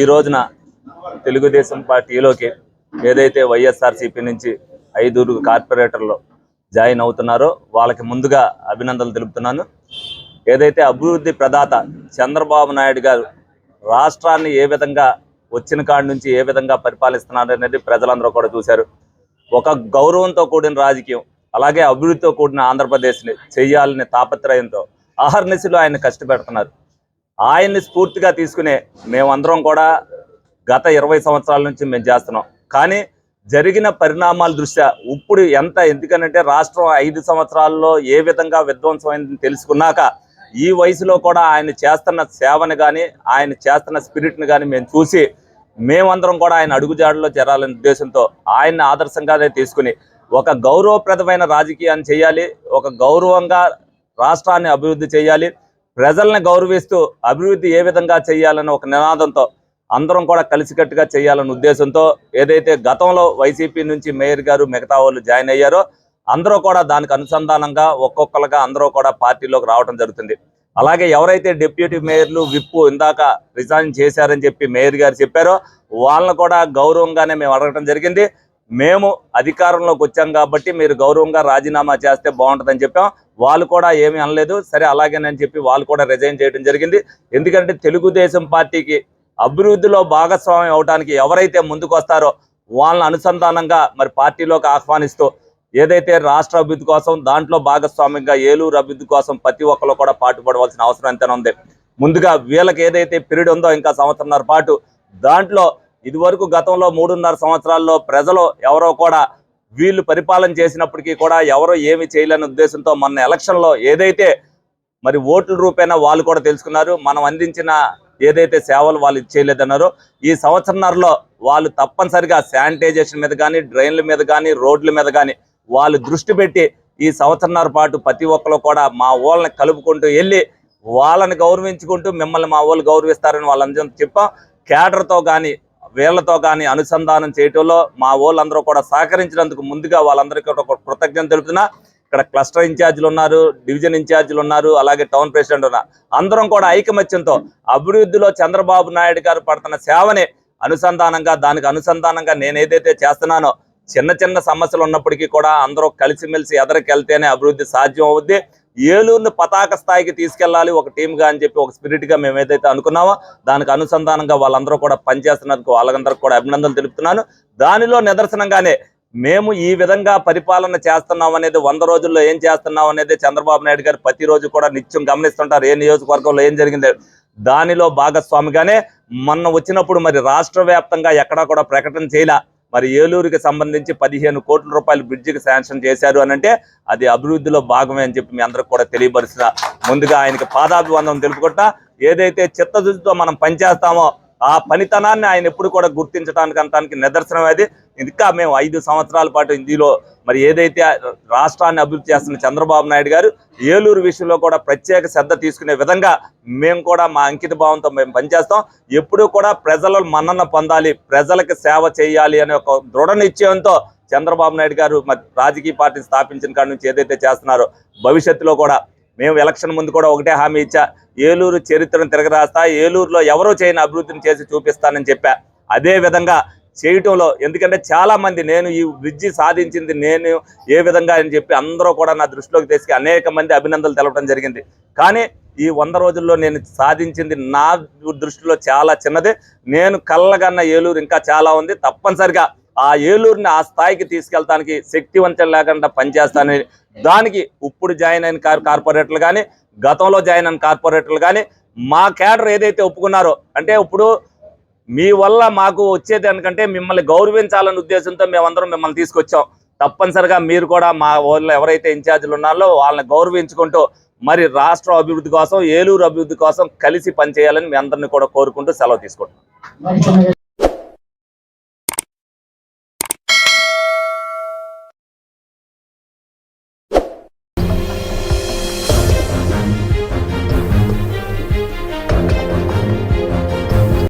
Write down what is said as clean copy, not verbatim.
ఈ రోజున తెలుగుదేశం పార్టీలోకి ఏదైతే వైఎస్ఆర్సీపీ నుంచి 5 కార్పొరేటర్లు జాయిన్ అవుతున్నారో వాళ్ళకి ముందుగా అభినందనలు తెలుపుతున్నాను. ఏదైతే అభివృద్ధి ప్రదాత చంద్రబాబు నాయుడు గారు రాష్ట్రాన్ని ఏ విధంగా వచ్చిన కాడి నుంచి ఏ విధంగా పరిపాలిస్తున్నారు అనేది ప్రజలందరూ కూడా చూశారు. ఒక గౌరవంతో కూడిన రాజకీయం, అలాగే అభివృద్ధితో కూడిన ఆంధ్రప్రదేశ్ని చేయాలనే తాపత్రయంతో అహర్నిశలు ఆయన కష్టపెడుతున్నారు. ఆయన్ని స్ఫూర్తిగా తీసుకునే మేమందరం కూడా గత 20 సంవత్సరాల నుంచి మేము చేస్తున్నాం. కానీ జరిగిన పరిణామాల దృష్ట్యా ఇప్పుడు ఎందుకనంటే రాష్ట్రం 5 సంవత్సరాల్లో ఏ విధంగా విధ్వంసమైందని తెలుసుకున్నాక ఈ వయసులో కూడా ఆయన చేస్తున్న సేవని కానీ ఆయన చేస్తున్న స్పిరిట్ని కానీ మేము చూసి మేమందరం కూడా ఆయన అడుగుజాడలో చేరాలనే ఉద్దేశంతో ఆయన్ని ఆదర్శంగానే తీసుకుని ఒక గౌరవప్రదమైన రాజకీయాన్ని చేయాలి, ఒక గౌరవంగా రాష్ట్రాన్ని అభివృద్ధి చేయాలి, ప్రజల్ని గౌరవిస్తూ అభివృద్ధి ఏ విధంగా చేయాలని ఒక నినాదంతో అందరం కూడా కలిసికట్టుగా చేయాలనే ఉద్దేశంతో ఏదైతే గతంలో వైసీపీ నుంచి మేయర్ గారు మిగతా వాళ్ళు జాయిన్ అయ్యారో అందరూ కూడా దానికి అనుసంధానంగా ఒక్కొక్కరుగా అందరూ కూడా పార్టీలోకి రావడం జరుగుతుంది. అలాగే ఎవరైతే డిప్యూటీ మేయర్లు విప్పు ఇందాక రిజైన్ చేశారని చెప్పి మేయర్ గారు చెప్పారో వాళ్ళని కూడా గౌరవంగానే మేము అడగడం జరిగింది. మేము అధికారంలోకి వచ్చాం కాబట్టి మీరు గౌరవంగా రాజీనామా చేస్తే బాగుంటుందని చెప్పాం. వాళ్ళు కూడా ఏమీ అనలేదు, సరే అలాగేనని చెప్పి వాళ్ళు కూడా రిజైన్ చేయడం జరిగింది. ఎందుకంటే తెలుగుదేశం పార్టీకి అభివృద్ధిలో భాగస్వామ్యం అవడానికి ఎవరైతే ముందుకు వస్తారో వాళ్ళని అనుసంధానంగా మరి పార్టీలోకి ఆహ్వానిస్తూ ఏదైతే రాష్ట్ర అభివృద్ధి కోసం దాంట్లో భాగస్వామ్యంగా ఏలూరు అభివృద్ధి కోసం ప్రతి ఒక్కరు కూడా పాటుపడవలసిన అవసరం ఎంతైనా ఉంది. ముందుగా వీళ్ళకి ఏదైతే పీరియడ్ ఉందో ఇంకా సంవత్సరంన్నర పాటు దాంట్లో ఇదివరకు గతంలో 3.5 సంవత్సరాల్లో ప్రజలు ఎవరో కూడా వీళ్ళు పరిపాలన చేసినప్పటికీ కూడా ఎవరో ఏమి చేయలేని ఉద్దేశంతో మొన్న ఎలక్షన్లో ఏదైతే మరి ఓట్ల రూపేణా వాళ్ళు కూడా తెలుసుకున్నారు, మనం అందించిన ఏదైతే సేవలు వాళ్ళు ఇచ్చేయలేదన్నారో ఈ సంవత్సరంన్నరలో వాళ్ళు తప్పనిసరిగా శానిటైజేషన్ మీద కానీ డ్రైన్ల మీద కానీ రోడ్ల మీద కానీ వాళ్ళు దృష్టి పెట్టి ఈ సంవత్సరంన్నర పాటు ప్రతి ఒక్కరు కూడా మా ఊళ్ళని కలుపుకుంటూ వెళ్ళి వాళ్ళని గౌరవించుకుంటూ మిమ్మల్ని మా వాళ్ళు గౌరవిస్తారని వాళ్ళందరూ చెప్పాం. కేడర్తో కానీ వీళ్ళతో కానీ అనుసంధానం చేయటంలో మా వాళ్ళందరూ కూడా సహకరించినందుకు ముందుగా వాళ్ళందరికీ ఒక కృతజ్ఞత తెలుపుతున్నా. ఇక్కడ క్లస్టర్ ఇన్ఛార్జీలు ఉన్నారు, డివిజన్ ఇన్ఛార్జీలు ఉన్నారు, అలాగే టౌన్ ప్రెసిడెంట్ ఉన్నారు. అందరం కూడా ఐకమత్యంతో అభివృద్ధిలో చంద్రబాబు నాయుడు గారు పడుతున్న సేవని దానికి అనుసంధానంగా నేను ఏదైతే చేస్తున్నానో చిన్న చిన్న సమస్యలు ఉన్నప్పటికీ కూడా అందరూ కలిసిమెలిసి ఎదరికెళ్తేనే అభివృద్ధి సాధ్యం అవుద్ది. ఏలూరుని పతాక స్థాయికి తీసుకెళ్లాలి ఒక టీమ్గా అని చెప్పి ఒక స్పిరిట్గా మేము ఏదైతే అనుకున్నామో దానికి అనుసంధానంగా వాళ్ళందరూ కూడా పనిచేస్తున్నందుకు వాళ్ళందరికీ కూడా అభినందనలు తెలుపుతున్నాను. దానిలో నిదర్శనంగానే మేము ఈ విధంగా పరిపాలన చేస్తున్నాం అనేది 100 రోజుల్లో ఏం చేస్తున్నాం అనేది చంద్రబాబు నాయుడు గారు ప్రతిరోజు కూడా నిత్యం గమనిస్తుంటారు. ఏ నియోజకవర్గంలో ఏం జరిగింది దానిలో భాగస్వామిగానే మొన్న వచ్చినప్పుడు మరి రాష్ట్ర వ్యాప్తంగా ఎక్కడా కూడా ప్రకటన చేయలే. మరి ఏలూరుకి సంబంధించి 15 కోట్ల రూపాయలు బ్రిడ్జికి శాంక్షన్ చేశారు అనంటే అది అభివృద్ధిలో భాగమే అని చెప్పి మీ అందరికి కూడా తెలియపరుస్తున్నా. ముందుగా ఆయనకి పాదాభివందనం తెలుపుకుంటా. ఏదైతే చిత్తశుద్ధితో మనం పనిచేస్తామో ఆ పనితనాన్ని ఆయన ఎప్పుడు కూడా గుర్తించడానికి నిదర్శనం అది. ఇంకా మేము 5 సంవత్సరాల పాటు ఇందులో మరి ఏదైతే రాష్ట్రాన్ని అభివృద్ధి చేస్తున్న చంద్రబాబు నాయుడు గారు ఏలూరు విషయంలో కూడా ప్రత్యేక శ్రద్ధ తీసుకునే విధంగా మేము కూడా మా అంకిత భావంతో మేము పనిచేస్తాం. ఎప్పుడూ కూడా ప్రజల మన్నన పొందాలి, ప్రజలకు సేవ చేయాలి అనే ఒక దృఢ నిశ్చయంతో చంద్రబాబు నాయుడు గారు మరి రాజకీయ పార్టీని స్థాపించిన కాడి నుంచి ఏదైతే చేస్తున్నారో భవిష్యత్తులో కూడా మేము ఎలక్షన్ ముందు కూడా ఒకటే హామీ ఇచ్చా, ఏలూరు చరిత్రను తిరగరాస్తా, ఏలూరులో ఎవరో చేయని అభివృద్ధిని చేసి చూపిస్తానని చెప్పా. అదే విధంగా చేయటంలో ఎందుకంటే చాలా మంది నేను ఈ బ్రిడ్జి సాధించింది నేను ఏ విధంగా అని చెప్పి అందరూ కూడా నా దృష్టిలోకి తీసుకు అనేక మంది అభినందనలు తెలపడం జరిగింది. కానీ ఈ 100 రోజుల్లో నేను సాధించింది నా దృష్టిలో చాలా చిన్నదే. నేను కళ్ళగన్న ఏలూరు ఇంకా చాలా ఉంది. తప్పనిసరిగా ఆ ఏలూరుని ఆ స్థాయికి తీసుకెళ్తానికి శక్తివంతం లేకుండా పనిచేస్తానని దానికి ఇప్పుడు జాయిన్ అయిన కార్పొరేటర్లు కానీ గతంలో జాయిన్ అయిన కార్పొరేటర్లు కానీ మా కేడర్ ఏదైతే ఒప్పుకున్నారో అంటే ఇప్పుడు మీ వల్ల మాకు వచ్చేది ఎందుకంటే మిమ్మల్ని గౌరవించాలనే ఉద్దేశంతో మేమందరం మిమ్మల్ని తీసుకొచ్చాం. తప్పనిసరిగా మీరు కూడా మా వాళ్ళు ఎవరైతే ఇన్ఛార్జీలు ఉన్నారో వాళ్ళని గౌరవించుకుంటూ మరి రాష్ట్ర అభివృద్ధి కోసం ఏలూరు అభివృద్ధి కోసం కలిసి పనిచేయాలని మీ అందరినీ కూడా కోరుకుంటూ సెలవు తీసుకుంటాం.